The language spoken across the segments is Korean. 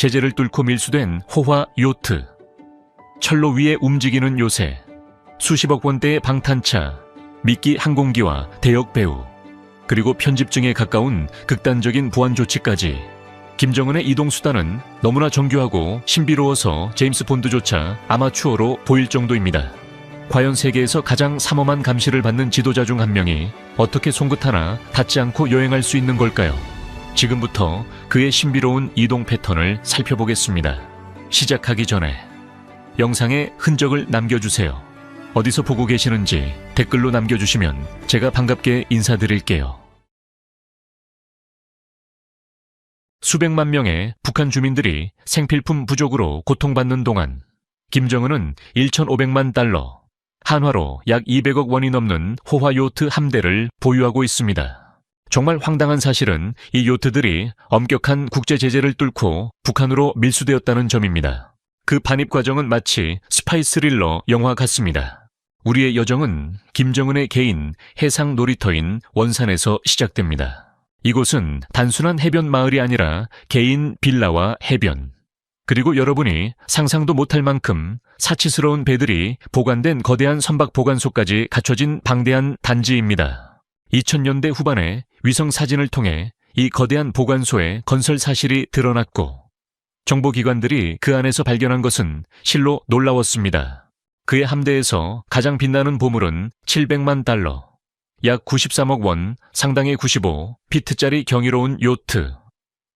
제재를 뚫고 밀수된 호화 요트. 철로 위에 움직이는 요새. 수십억 원대의 방탄차, 미끼 항공기와 대역 배우, 그리고 편집증에 가까운 극단적인 보안 조치까지. 김정은의 이동수단은 너무나 정교하고 신비로워서 제임스 본드조차 아마추어로 보일 정도입니다. 과연 세계에서 가장 삼엄한 감시를 받는 지도자 중 한 명이 어떻게 송곳 하나 닿지 않고 여행할 수 있는 걸까요? 지금부터 그의 신비로운 이동 패턴을 살펴보겠습니다. 시작하기 전에 영상에 흔적을 남겨주세요. 어디서 보고 계시는지 댓글로 남겨주시면 제가 반갑게 인사드릴게요. 수백만 명의 북한 주민들이 생필품 부족으로 고통받는 동안 김정은은 1,500만 달러, 한화로 약 200억 원이 넘는 호화 요트 함대를 보유하고 있습니다. 정말 황당한 사실은 이 요트들이 엄격한 국제 제재를 뚫고 북한으로 밀수되었다는 점입니다. 그 반입 과정은 마치 스파이 스릴러 영화 같습니다. 우리의 여정은 김정은의 개인 해상 놀이터인 원산에서 시작됩니다. 이곳은 단순한 해변 마을이 아니라 개인 빌라와 해변, 그리고 여러분이 상상도 못할 만큼 사치스러운 배들이 보관된 거대한 선박 보관소까지 갖춰진 방대한 단지입니다. 2000년대 후반에 위성 사진을 통해 이 거대한 보관소의 건설 사실이 드러났고 정보기관들이 그 안에서 발견한 것은 실로 놀라웠습니다. 그의 함대에서 가장 빛나는 보물은 700만 달러, 약 93억 원, 상당의 95피트짜리 경이로운 요트,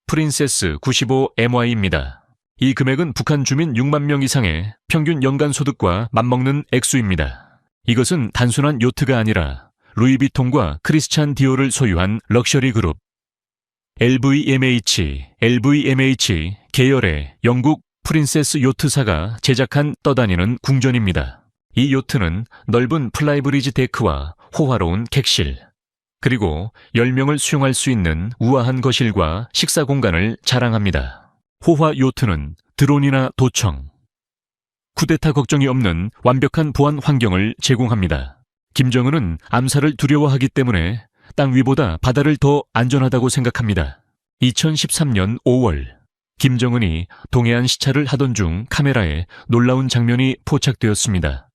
프린세스 95MY입니다. 이 금액은 북한 주민 6만 명 이상의 평균 연간 소득과 맞먹는 액수입니다. 이것은 단순한 요트가 아니라 루이비통과 크리스찬 디올을 소유한 럭셔리 그룹 LVMH 계열의 영국 프린세스 요트사가 제작한 떠다니는 궁전입니다. 이 요트는 넓은 플라이브리지 데크와 호화로운 객실, 그리고 10명을 수용할 수 있는 우아한 거실과 식사 공간을 자랑합니다. 호화 요트는 드론이나 도청, 쿠데타 걱정이 없는 완벽한 보안 환경을 제공합니다. 김정은은 암살을 두려워하기 때문에 땅 위보다 바다를 더 안전하다고 생각합니다. 2013년 5월, 김정은이 동해안 시찰을 하던 중 카메라에 놀라운 장면이 포착되었습니다.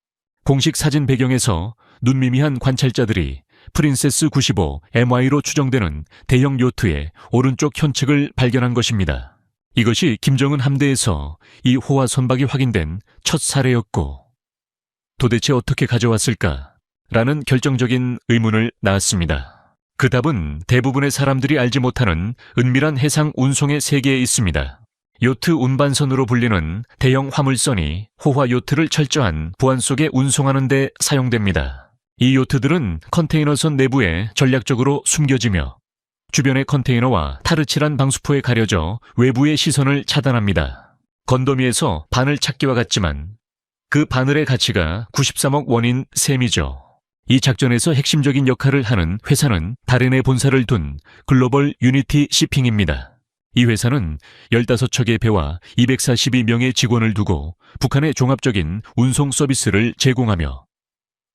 공식 사진 배경에서 눈미미한 관찰자들이 프린세스 95 MY로 추정되는 대형 요트의 오른쪽 현측을 발견한 것입니다. 이것이 김정은 함대에서 이 호화 선박이 확인된 첫 사례였고, 도대체 어떻게 가져왔을까? 라는 결정적인 의문을 낳았습니다. 그 답은 대부분의 사람들이 알지 못하는 은밀한 해상 운송의 세계에 있습니다. 요트 운반선으로 불리는 대형 화물선이 호화 요트를 철저한 보안 속에 운송하는 데 사용됩니다. 이 요트들은 컨테이너선 내부에 전략적으로 숨겨지며 주변의 컨테이너와 타르칠한 방수포에 가려져 외부의 시선을 차단합니다. 건더미에서 바늘 찾기와 같지만 그 바늘의 가치가 93억 원인 셈이죠. 이 작전에서 핵심적인 역할을 하는 회사는 다른의 본사를 둔 글로벌 유니티 시핑입니다. 이 회사는 15척의 배와 242명의 직원을 두고 북한의 종합적인 운송 서비스를 제공하며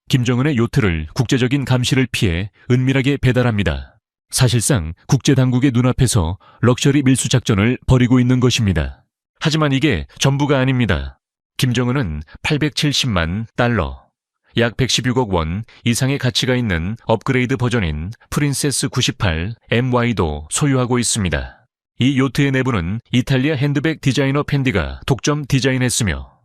김정은의 요트를 국제적인 감시를 피해 은밀하게 배달합니다. 사실상 국제당국의 눈앞에서 럭셔리 밀수 작전을 벌이고 있는 것입니다. 하지만 이게 전부가 아닙니다. 김정은은 870만 달러, 약 116억 원 이상의 가치가 있는 업그레이드 버전인 프린세스 98 MY도 소유하고 있습니다. 이 요트의 내부는 이탈리아 핸드백 디자이너 펜디가 독점 디자인했으며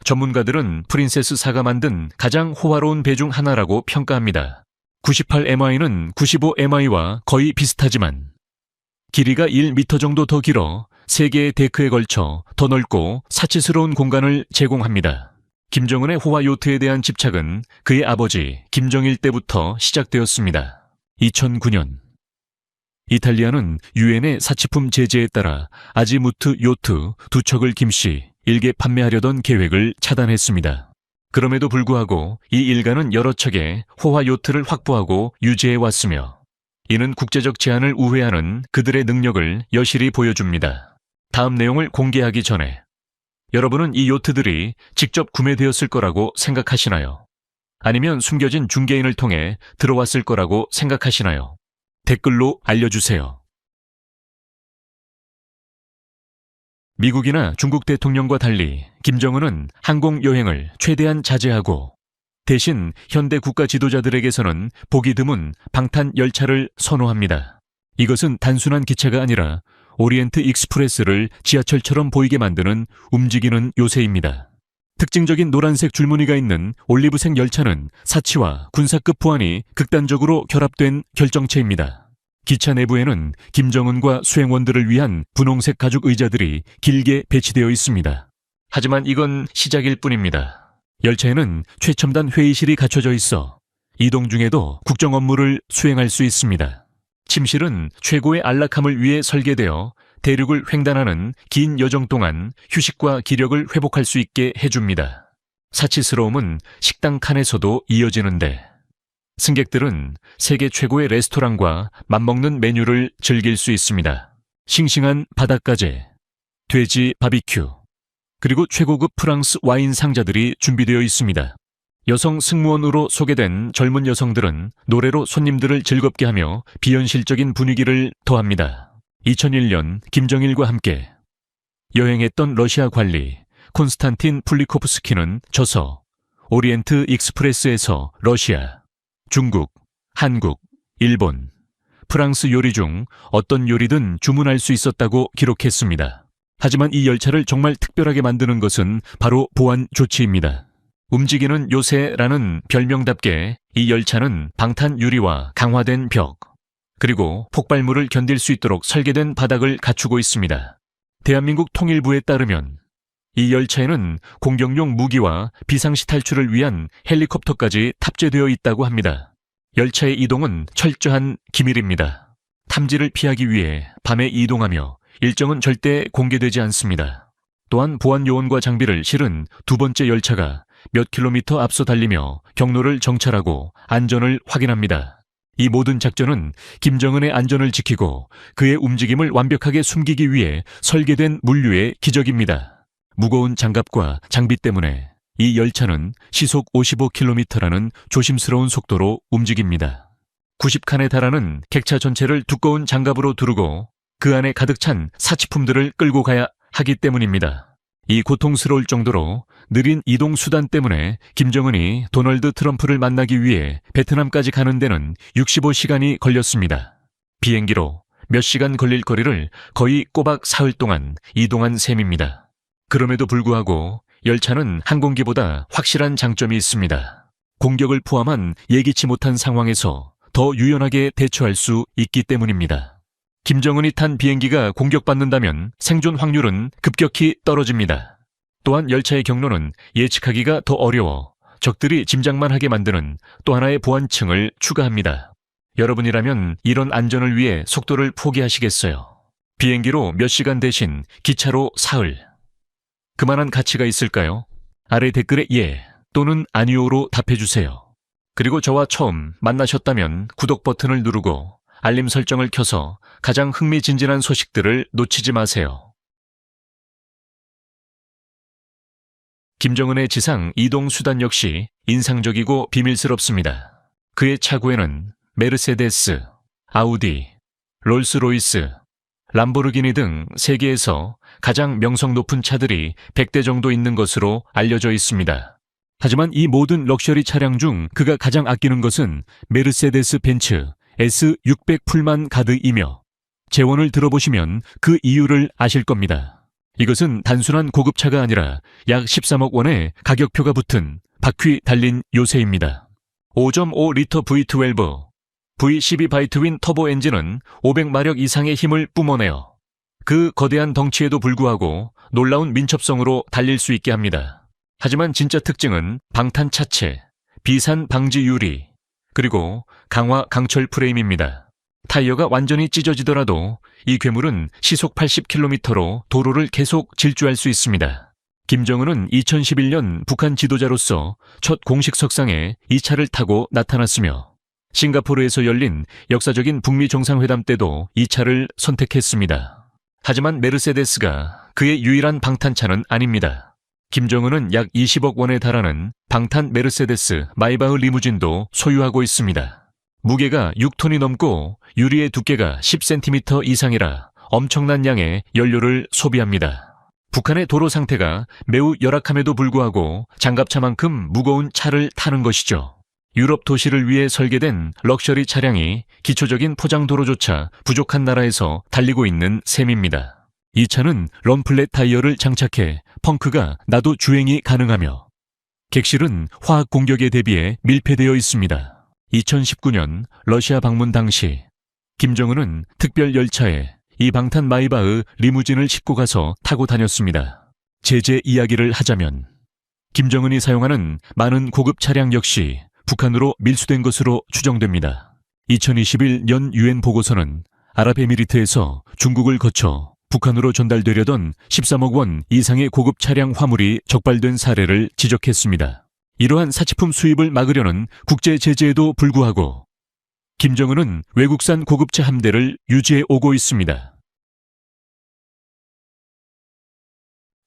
전문가들은 프린세스4가 만든 가장 호화로운 배 중 하나라고 평가합니다. 98MI는 95MI와 거의 비슷하지만 길이가 1m 정도 더 길어 3개의 데크에 걸쳐 더 넓고 사치스러운 공간을 제공합니다. 김정은의 호화 요트에 대한 집착은 그의 아버지 김정일 때부터 시작되었습니다. 2009년 이탈리아는 유엔의 사치품 제재에 따라 아지무트 요트 2척을 김씨 일개 판매하려던 계획을 차단했습니다. 그럼에도 불구하고 이 일가는 여러 척의 호화 요트를 확보하고 유지해왔으며 이는 국제적 제한을 우회하는 그들의 능력을 여실히 보여줍니다. 다음 내용을 공개하기 전에 여러분은 이 요트들이 직접 구매되었을 거라고 생각하시나요? 아니면 숨겨진 중개인을 통해 들어왔을 거라고 생각하시나요? 댓글로 알려주세요. 미국이나 중국 대통령과 달리 김정은은 항공 여행을 최대한 자제하고 대신 현대 국가 지도자들에게서는 보기 드문 방탄 열차를 선호합니다. 이것은 단순한 기차가 아니라 오리엔트 익스프레스를 지하철처럼 보이게 만드는 움직이는 요새입니다. 특징적인 노란색 줄무늬가 있는 올리브색 열차는 사치와 군사급 보안이 극단적으로 결합된 결정체입니다. 기차 내부에는 김정은과 수행원들을 위한 분홍색 가죽 의자들이 길게 배치되어 있습니다. 하지만 이건 시작일 뿐입니다. 열차에는 최첨단 회의실이 갖춰져 있어 이동 중에도 국정 업무를 수행할 수 있습니다. 침실은 최고의 안락함을 위해 설계되어 대륙을 횡단하는 긴 여정 동안 휴식과 기력을 회복할 수 있게 해줍니다. 사치스러움은 식당 칸에서도 이어지는데 승객들은 세계 최고의 레스토랑과 맞먹는 메뉴를 즐길 수 있습니다. 싱싱한 바닷가재, 돼지 바비큐, 그리고 최고급 프랑스 와인 상자들이 준비되어 있습니다. 여성 승무원으로 소개된 젊은 여성들은 노래로 손님들을 즐겁게 하며 비현실적인 분위기를 더합니다. 2001년 김정일과 함께 여행했던 러시아 관리 콘스탄틴 플리코프스키는 저서 오리엔트 익스프레스에서 러시아, 중국, 한국, 일본, 프랑스 요리 중 어떤 요리든 주문할 수 있었다고 기록했습니다. 하지만 이 열차를 정말 특별하게 만드는 것은 바로 보안 조치입니다. 움직이는 요새라는 별명답게 이 열차는 방탄 유리와 강화된 벽, 그리고 폭발물을 견딜 수 있도록 설계된 바닥을 갖추고 있습니다. 대한민국 통일부에 따르면 이 열차에는 공격용 무기와 비상시 탈출을 위한 헬리콥터까지 탑재되어 있다고 합니다. 열차의 이동은 철저한 기밀입니다. 탐지를 피하기 위해 밤에 이동하며 일정은 절대 공개되지 않습니다. 또한 보안 요원과 장비를 실은 두 번째 열차가 몇 킬로미터 앞서 달리며 경로를 정찰하고 안전을 확인합니다. 이 모든 작전은 김정은의 안전을 지키고 그의 움직임을 완벽하게 숨기기 위해 설계된 물류의 기적입니다. 무거운 장갑과 장비 때문에 이 열차는 시속 55km라는 조심스러운 속도로 움직입니다. 90칸에 달하는 객차 전체를 두꺼운 장갑으로 두르고 그 안에 가득 찬 사치품들을 끌고 가야 하기 때문입니다. 이 고통스러울 정도로 느린 이동 수단 때문에 김정은이 도널드 트럼프를 만나기 위해 베트남까지 가는 데는 65시간이 걸렸습니다. 비행기로 몇 시간 걸릴 거리를 거의 꼬박 사흘 동안 이동한 셈입니다. 그럼에도 불구하고 열차는 항공기보다 확실한 장점이 있습니다. 공격을 포함한 예기치 못한 상황에서 더 유연하게 대처할 수 있기 때문입니다. 김정은이 탄 비행기가 공격받는다면 생존 확률은 급격히 떨어집니다. 또한 열차의 경로는 예측하기가 더 어려워 적들이 짐작만 하게 만드는 또 하나의 보안층을 추가합니다. 여러분이라면 이런 안전을 위해 속도를 포기하시겠어요? 비행기로 몇 시간 대신 기차로 사흘. 그만한 가치가 있을까요? 아래 댓글에 예 또는 아니오로 답해주세요. 그리고 저와 처음 만나셨다면 구독 버튼을 누르고 알림 설정을 켜서 가장 흥미진진한 소식들을 놓치지 마세요. 김정은의 지상 이동 수단 역시 인상적이고 비밀스럽습니다. 그의 차고에는 메르세데스, 아우디, 롤스로이스, 람보르기니 등 세계에서 가장 명성 높은 차들이 100대 정도 있는 것으로 알려져 있습니다. 하지만 이 모든 럭셔리 차량 중 그가 가장 아끼는 것은 메르세데스 벤츠 S600 풀만 가드이며 재원을 들어보시면 그 이유를 아실 겁니다. 이것은 단순한 고급차가 아니라 약 13억 원의 가격표가 붙은 바퀴 달린 요새입니다. 5.5리터 V12, V12 바이트윈 터보 엔진은 500마력 이상의 힘을 뿜어내어 그 거대한 덩치에도 불구하고 놀라운 민첩성으로 달릴 수 있게 합니다. 하지만 진짜 특징은 방탄 차체, 비산 방지 유리, 그리고 강화 강철 프레임입니다. 타이어가 완전히 찢어지더라도 이 괴물은 시속 80km로 도로를 계속 질주할 수 있습니다. 김정은은 2011년 북한 지도자로서 첫 공식 석상에 이 차를 타고 나타났으며 싱가포르에서 열린 역사적인 북미 정상회담 때도 이 차를 선택했습니다. 하지만 메르세데스가 그의 유일한 방탄차는 아닙니다. 김정은은 약 20억 원에 달하는 방탄 메르세데스 마이바흐 리무진도 소유하고 있습니다. 무게가 6톤이 넘고 유리의 두께가 10cm 이상이라 엄청난 양의 연료를 소비합니다. 북한의 도로 상태가 매우 열악함에도 불구하고 장갑차만큼 무거운 차를 타는 것이죠. 유럽 도시를 위해 설계된 럭셔리 차량이 기초적인 포장도로조차 부족한 나라에서 달리고 있는 셈입니다. 이 차는 럼플렛 타이어를 장착해 펑크가 나도 주행이 가능하며 객실은 화학 공격에 대비해 밀폐되어 있습니다. 2019년 러시아 방문 당시 김정은은 특별 열차에 이 방탄 마이바흐 리무진을 싣고 가서 타고 다녔습니다. 제재 이야기를 하자면 김정은이 사용하는 많은 고급 차량 역시 북한으로 밀수된 것으로 추정됩니다. 2021년 유엔 보고서는 아랍에미리트에서 중국을 거쳐 북한으로 전달되려던 13억 원 이상의 고급 차량 화물이 적발된 사례를 지적했습니다. 이러한 사치품 수입을 막으려는 국제 제재에도 불구하고 김정은은 외국산 고급차 함대를 유지해 오고 있습니다.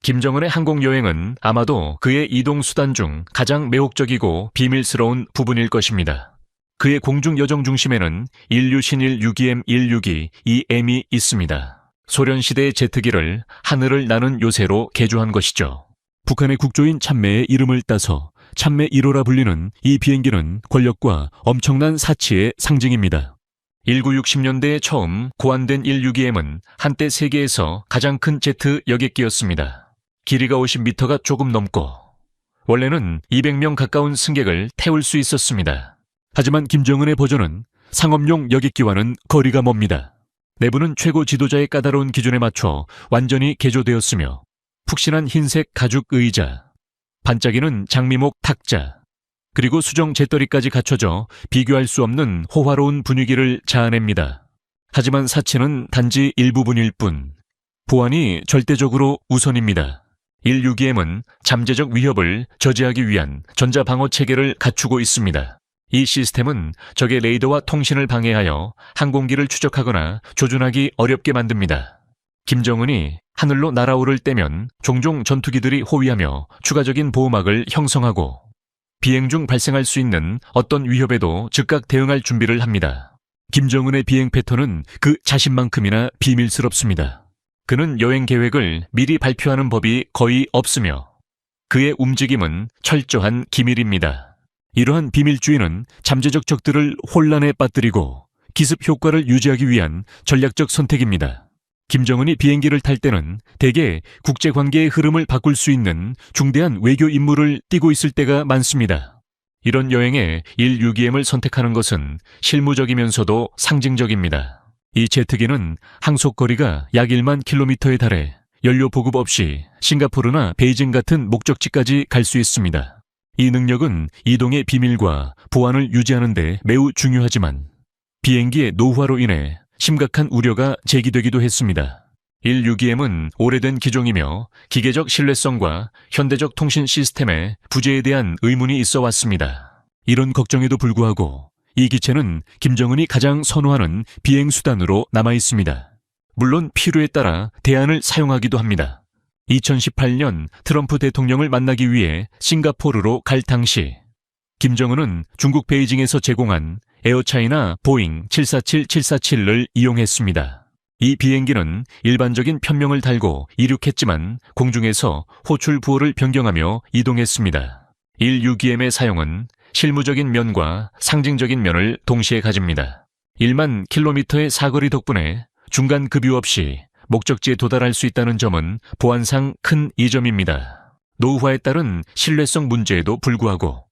김정은의 항공여행은 아마도 그의 이동수단 중 가장 매혹적이고 비밀스러운 부분일 것입니다. 그의 공중여정 중심에는 인류신일 6EM-162 EM이 있습니다. 소련시대의 제트기를 하늘을 나는 요새로 개조한 것이죠. 북한의 국조인 참매의 이름을 따서 참매 1호라 불리는 이 비행기는 권력과 엄청난 사치의 상징입니다. 1960년대에 처음 고안된 162M은 한때 세계에서 가장 큰 제트 여객기였습니다. 길이가 50m가 조금 넘고 원래는 200명 가까운 승객을 태울 수 있었습니다. 하지만 김정은의 버전은 상업용 여객기와는 거리가 멉니다. 내부는 최고 지도자의 까다로운 기준에 맞춰 완전히 개조되었으며 푹신한 흰색 가죽 의자, 반짝이는 장미목 탁자, 그리고 수정 재떨이까지 갖춰져 비교할 수 없는 호화로운 분위기를 자아냅니다. 하지만 사치는 단지 일부분일 뿐, 보안이 절대적으로 우선입니다. 162M은 잠재적 위협을 저지하기 위한 전자방어 체계를 갖추고 있습니다. 이 시스템은 적의 레이더와 통신을 방해하여 항공기를 추적하거나 조준하기 어렵게 만듭니다. 김정은이 하늘로 날아오를 때면 종종 전투기들이 호위하며 추가적인 보호막을 형성하고 비행 중 발생할 수 있는 어떤 위협에도 즉각 대응할 준비를 합니다. 김정은의 비행 패턴은 그 자신만큼이나 비밀스럽습니다. 그는 여행 계획을 미리 발표하는 법이 거의 없으며 그의 움직임은 철저한 기밀입니다. 이러한 비밀주의는 잠재적 적들을 혼란에 빠뜨리고 기습 효과를 유지하기 위한 전략적 선택입니다. 김정은이 비행기를 탈 때는 대개 국제관계의 흐름을 바꿀 수 있는 중대한 외교 임무를 띠고 있을 때가 많습니다. 이런 여행에 162M을 선택하는 것은 실무적이면서도 상징적입니다. 이 제트기는 항속거리가 약 1만 킬로미터에 달해 연료 보급 없이 싱가포르나 베이징 같은 목적지까지 갈 수 있습니다. 이 능력은 이동의 비밀과 보안을 유지하는 데 매우 중요하지만 비행기의 노후화로 인해 심각한 우려가 제기되기도 했습니다. 162M은 오래된 기종이며 기계적 신뢰성과 현대적 통신 시스템의 부재에 대한 의문이 있어 왔습니다. 이런 걱정에도 불구하고 이 기체는 김정은이 가장 선호하는 비행수단으로 남아있습니다. 물론 필요에 따라 대안을 사용하기도 합니다. 2018년 트럼프 대통령을 만나기 위해 싱가포르로 갈 당시 김정은은 중국 베이징에서 제공한 에어차이나 보잉 747-747을 이용했습니다. 이 비행기는 일반적인 편명을 달고 이륙했지만 공중에서 호출 부호를 변경하며 이동했습니다. 162M의 사용은 실무적인 면과 상징적인 면을 동시에 가집니다. 1만 킬로미터의 사거리 덕분에 중간 급유 없이 목적지에 도달할 수 있다는 점은 보안상 큰 이점입니다. 노후화에 따른 신뢰성 문제에도 불구하고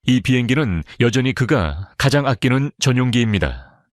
이 비행기는 여전히 그가 가장 아끼는 전용기입니다.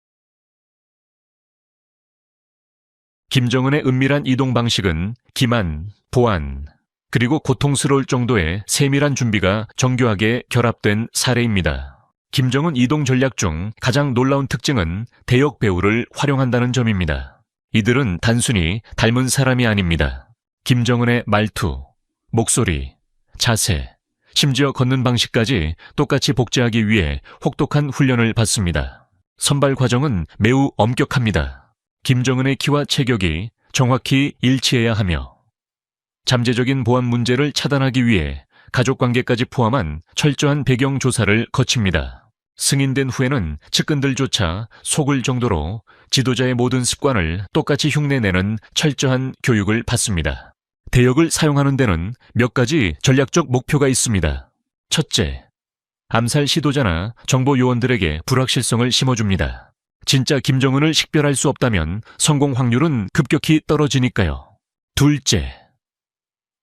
김정은의 은밀한 이동 방식은 기만, 보안, 그리고 고통스러울 정도의 세밀한 준비가 정교하게 결합된 사례입니다. 김정은 이동 전략 중 가장 놀라운 특징은 대역 배우를 활용한다는 점입니다. 이들은 단순히 닮은 사람이 아닙니다. 김정은의 말투, 목소리, 자세, 심지어 걷는 방식까지 똑같이 복제하기 위해 혹독한 훈련을 받습니다. 선발 과정은 매우 엄격합니다. 김정은의 키와 체격이 정확히 일치해야 하며 잠재적인 보안 문제를 차단하기 위해 가족관계까지 포함한 철저한 배경 조사를 거칩니다. 승인된 후에는 측근들조차 속을 정도로 지도자의 모든 습관을 똑같이 흉내내는 철저한 교육을 받습니다. 대역을 사용하는 데는 몇 가지 전략적 목표가 있습니다. 첫째, 암살 시도자나 정보 요원들에게 불확실성을 심어줍니다. 진짜 김정은을 식별할 수 없다면 성공 확률은 급격히 떨어지니까요. 둘째,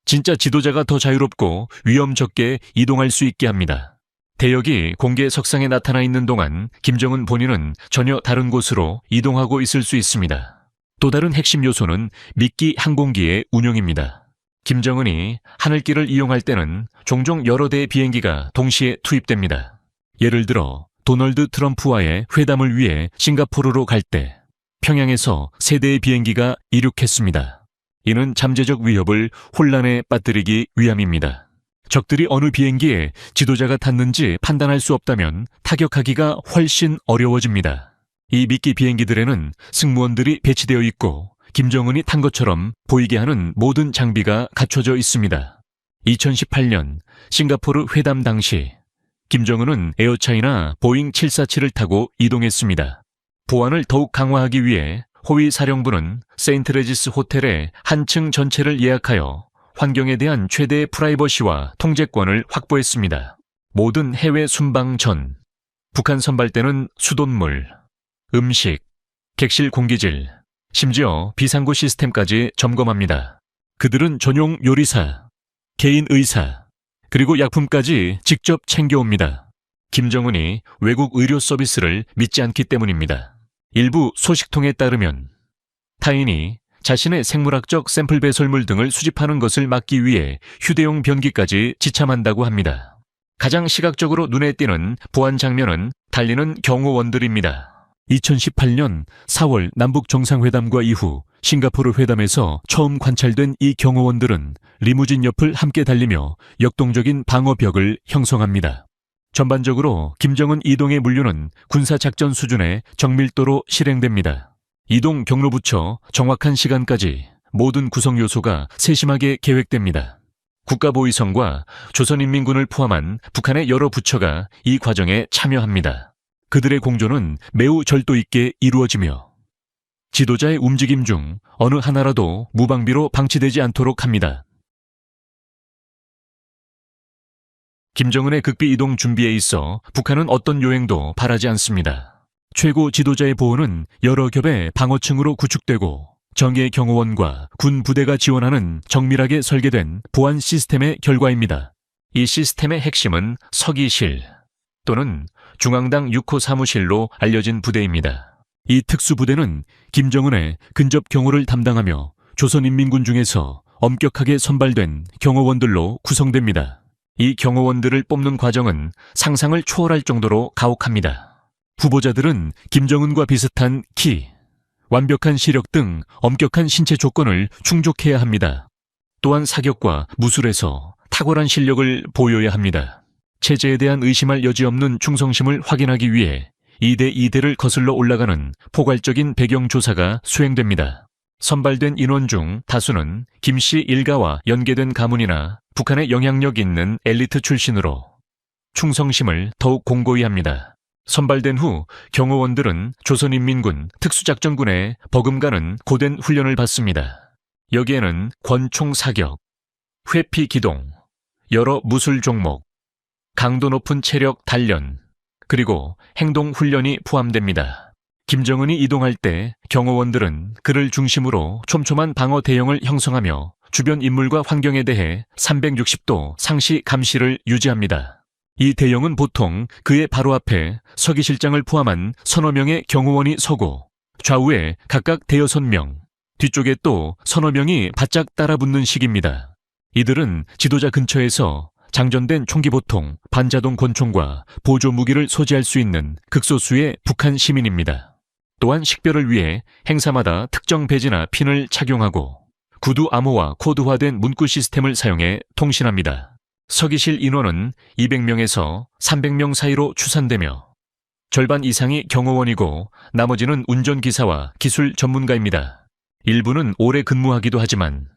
진짜 지도자가 더 자유롭고 위험 적게 이동할 수 있게 합니다. 대역이 공개 석상에 나타나 있는 동안 김정은 본인은 전혀 다른 곳으로 이동하고 있을 수 있습니다. 또 다른 핵심 요소는 미끼 항공기의 운용입니다. 김정은이 하늘길을 이용할 때는 종종 여러 대의 비행기가 동시에 투입됩니다. 예를 들어 도널드 트럼프와의 회담을 위해 싱가포르로 갈 때 평양에서 3대의 비행기가 이륙했습니다. 이는 잠재적 위협을 혼란에 빠뜨리기 위함입니다. 적들이 어느 비행기에 지도자가 탔는지 판단할 수 없다면 타격하기가 훨씬 어려워집니다. 이 미끼 비행기들에는 승무원들이 배치되어 있고 김정은이 탄 것처럼 보이게 하는 모든 장비가 갖춰져 있습니다. 2018년 싱가포르 회담 당시 김정은은 에어차이나 보잉 747을 타고 이동했습니다. 보안을 더욱 강화하기 위해 호위 사령부는 세인트레지스 호텔의 한 층 전체를 예약하여 환경에 대한 최대의 프라이버시와 통제권을 확보했습니다. 모든 해외 순방 전 북한 선발대는 수돗물, 음식, 객실 공기질, 심지어 비상구 시스템까지 점검합니다. 그들은 전용 요리사, 개인 의사, 그리고 약품까지 직접 챙겨옵니다. 김정은이 외국 의료 서비스를 믿지 않기 때문입니다. 일부 소식통에 따르면 타인이 자신의 생물학적 샘플 배설물 등을 수집하는 것을 막기 위해 휴대용 변기까지 지참한다고 합니다. 가장 시각적으로 눈에 띄는 보안 장면은 달리는 경호원들입니다. 2018년 4월 남북 정상회담과 이후 싱가포르 회담에서 처음 관찰된 이 경호원들은 리무진 옆을 함께 달리며 역동적인 방어벽을 형성합니다. 전반적으로 김정은 이동의 물류는 군사작전 수준의 정밀도로 실행됩니다. 이동 경로 붙여 정확한 시간까지 모든 구성 요소가 세심하게 계획됩니다. 국가보위성과 조선인민군을 포함한 북한의 여러 부처가 이 과정에 참여합니다. 그들의 공조는 매우 절도 있게 이루어지며 지도자의 움직임 중 어느 하나라도 무방비로 방치되지 않도록 합니다. 김정은의 극비 이동 준비에 있어 북한은 어떤 요행도 바라지 않습니다. 최고 지도자의 보호는 여러 겹의 방어층으로 구축되고 정예 경호원과 군 부대가 지원하는 정밀하게 설계된 보안 시스템의 결과입니다. 이 시스템의 핵심은 서기실 또는 중앙당 6호 사무실로 알려진 부대입니다. 이 특수부대는 김정은의 근접 경호를 담당하며 조선인민군 중에서 엄격하게 선발된 경호원들로 구성됩니다. 이 경호원들을 뽑는 과정은 상상을 초월할 정도로 가혹합니다. 후보자들은 김정은과 비슷한 키, 완벽한 시력 등 엄격한 신체 조건을 충족해야 합니다. 또한 사격과 무술에서 탁월한 실력을 보여야 합니다. 체제에 대한 의심할 여지 없는 충성심을 확인하기 위해 2대 2대를 거슬러 올라가는 포괄적인 배경 조사가 수행됩니다. 선발된 인원 중 다수는 김씨 일가와 연계된 가문이나 북한의 영향력 있는 엘리트 출신으로 충성심을 더욱 공고히 합니다. 선발된 후 경호원들은 조선인민군 특수작전군에 버금가는 고된 훈련을 받습니다. 여기에는 권총 사격, 회피 기동, 여러 무술 종목, 강도 높은 체력 단련, 그리고 행동 훈련이 포함됩니다. 김정은이 이동할 때 경호원들은 그를 중심으로 촘촘한 방어 대형을 형성하며 주변 인물과 환경에 대해 360도 상시 감시를 유지합니다. 이 대형은 보통 그의 바로 앞에 서기실장을 포함한 서너 명의 경호원이 서고 좌우에 각각 대여섯 명, 뒤쪽에 또 서너 명이 바짝 따라붙는 식입니다. 이들은 지도자 근처에서 장전된 총기보통, 반자동 권총과 보조 무기를 소지할 수 있는 극소수의 북한 시민입니다. 또한 식별을 위해 행사마다 특정 배지나 핀을 착용하고 구두 암호와 코드화된 문구 시스템을 사용해 통신합니다. 서기실 인원은 200명에서 300명 사이로 추산되며 절반 이상이 경호원이고 나머지는 운전기사와 기술 전문가입니다. 일부는 오래 근무하기도 하지만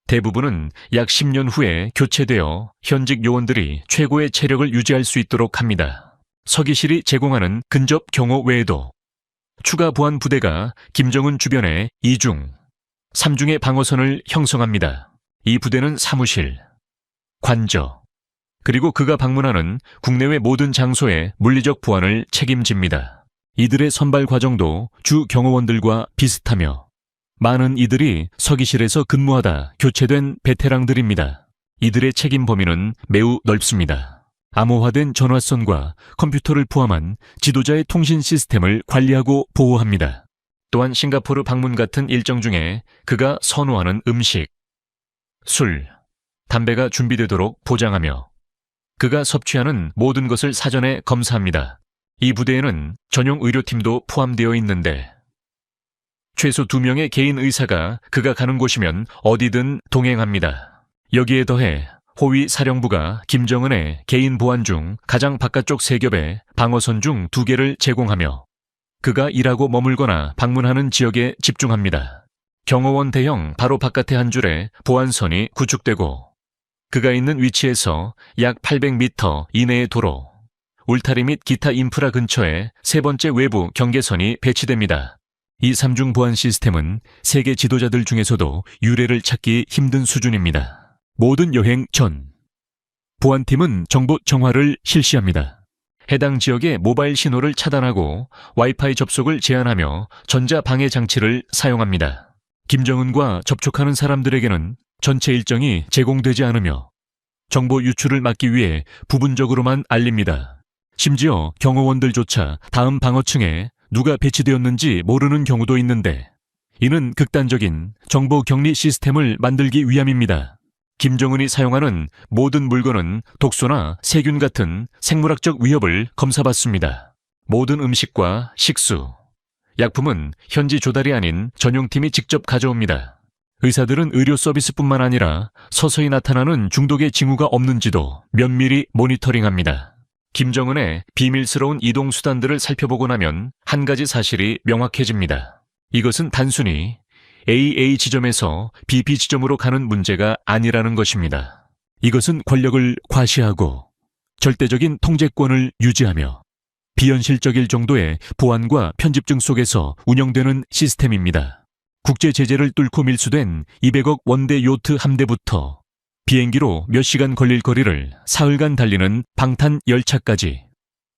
대부분은 약 10년 후에 교체되어 현직 요원들이 최고의 체력을 유지할 수 있도록 합니다. 서기실이 제공하는 근접 경호 외에도 추가 보안 부대가 김정은 주변에 2중, 3중의 방어선을 형성합니다. 이 부대는 사무실, 관저, 그리고 그가 방문하는 국내외 모든 장소의 물리적 보안을 책임집니다. 이들의 선발 과정도 주 경호원들과 비슷하며 많은 이들이 서기실에서 근무하다 교체된 베테랑들입니다. 이들의 책임 범위는 매우 넓습니다. 암호화된 전화선과 컴퓨터를 포함한 지도자의 통신 시스템을 관리하고 보호합니다. 또한 싱가포르 방문 같은 일정 중에 그가 선호하는 음식, 술, 담배가 준비되도록 보장하며 그가 섭취하는 모든 것을 사전에 검사합니다. 이 부대에는 전용 의료팀도 포함되어 있는데 최소 2명의 개인 의사가 그가 가는 곳이면 어디든 동행합니다. 여기에 더해 호위 사령부가 김정은의 개인 보안 중 가장 바깥쪽 세겹에 방어선 중 2개를 제공하며 그가 일하고 머물거나 방문하는 지역에 집중합니다. 경호원 대형 바로 바깥의 한 줄에 보안선이 구축되고 그가 있는 위치에서 약 800m 이내의 도로, 울타리 및 기타 인프라 근처에 3번째 외부 경계선이 배치됩니다. 이 3중 보안 시스템은 세계 지도자들 중에서도 유례를 찾기 힘든 수준입니다. 모든 여행 전, 보안팀은 정보 정화를 실시합니다. 해당 지역의 모바일 신호를 차단하고 와이파이 접속을 제한하며 전자방해 장치를 사용합니다. 김정은과 접촉하는 사람들에게는 전체 일정이 제공되지 않으며 정보 유출을 막기 위해 부분적으로만 알립니다. 심지어 경호원들조차 다음 방어층에 누가 배치되었는지 모르는 경우도 있는데 이는 극단적인 정보 격리 시스템을 만들기 위함입니다. 김정은이 사용하는 모든 물건은 독소나 세균 같은 생물학적 위협을 검사받습니다. 모든 음식과 식수, 약품은 현지 조달이 아닌 전용팀이 직접 가져옵니다. 의사들은 의료 서비스뿐만 아니라 서서히 나타나는 중독의 징후가 없는지도 면밀히 모니터링합니다. 김정은의 비밀스러운 이동 수단들을 살펴보고 나면 한 가지 사실이 명확해집니다. 이것은 단순히 AA 지점에서 BP 지점으로 가는 문제가 아니라는 것입니다. 이것은 권력을 과시하고 절대적인 통제권을 유지하며 비현실적일 정도의 보안과 편집증 속에서 운영되는 시스템입니다. 국제 제재를 뚫고 밀수된 200억 원대 요트 함대부터 비행기로 몇 시간 걸릴 거리를 사흘간 달리는 방탄 열차까지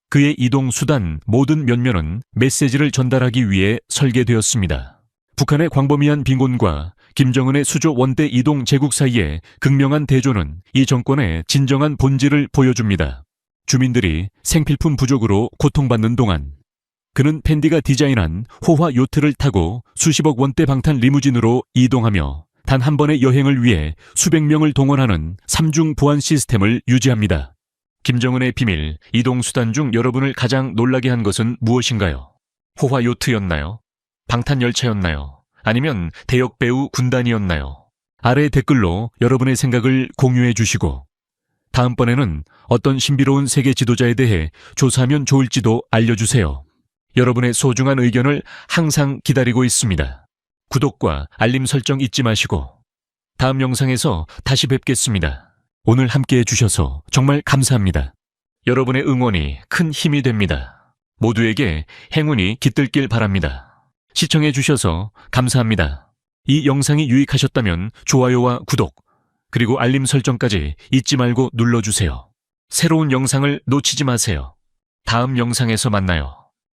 그의 이동 수단 모든 면면은 메시지를 전달하기 위해 설계되었습니다. 북한의 광범위한 빈곤과 김정은의 수조 원대 이동 제국 사이의 극명한 대조는 이 정권의 진정한 본질을 보여줍니다. 주민들이 생필품 부족으로 고통받는 동안 그는 펜디가 디자인한 호화 요트를 타고 수십억 원대 방탄 리무진으로 이동하며 단 한 번의 여행을 위해 수백 명을 동원하는 3중 보안 시스템을 유지합니다. 김정은의 비밀 이동수단 중 여러분을 가장 놀라게 한 것은 무엇인가요? 호화 요트였나요? 방탄 열차였나요? 아니면 대역 배우 군단이었나요? 아래 댓글로 여러분의 생각을 공유해 주시고 다음번에는 어떤 신비로운 세계 지도자에 대해 조사하면 좋을지도 알려주세요. 여러분의 소중한 의견을 항상 기다리고 있습니다. 구독과 알림 설정 잊지 마시고 다음 영상에서 다시 뵙겠습니다. 오늘 함께 해주셔서 정말 감사합니다. 여러분의 응원이 큰 힘이 됩니다. 모두에게 행운이 깃들길 바랍니다. 시청해주셔서 감사합니다. 이 영상이 유익하셨다면 좋아요와 구독, 그리고 알림 설정까지 잊지 말고 눌러주세요. 새로운 영상을 놓치지 마세요. 다음 영상에서 만나요.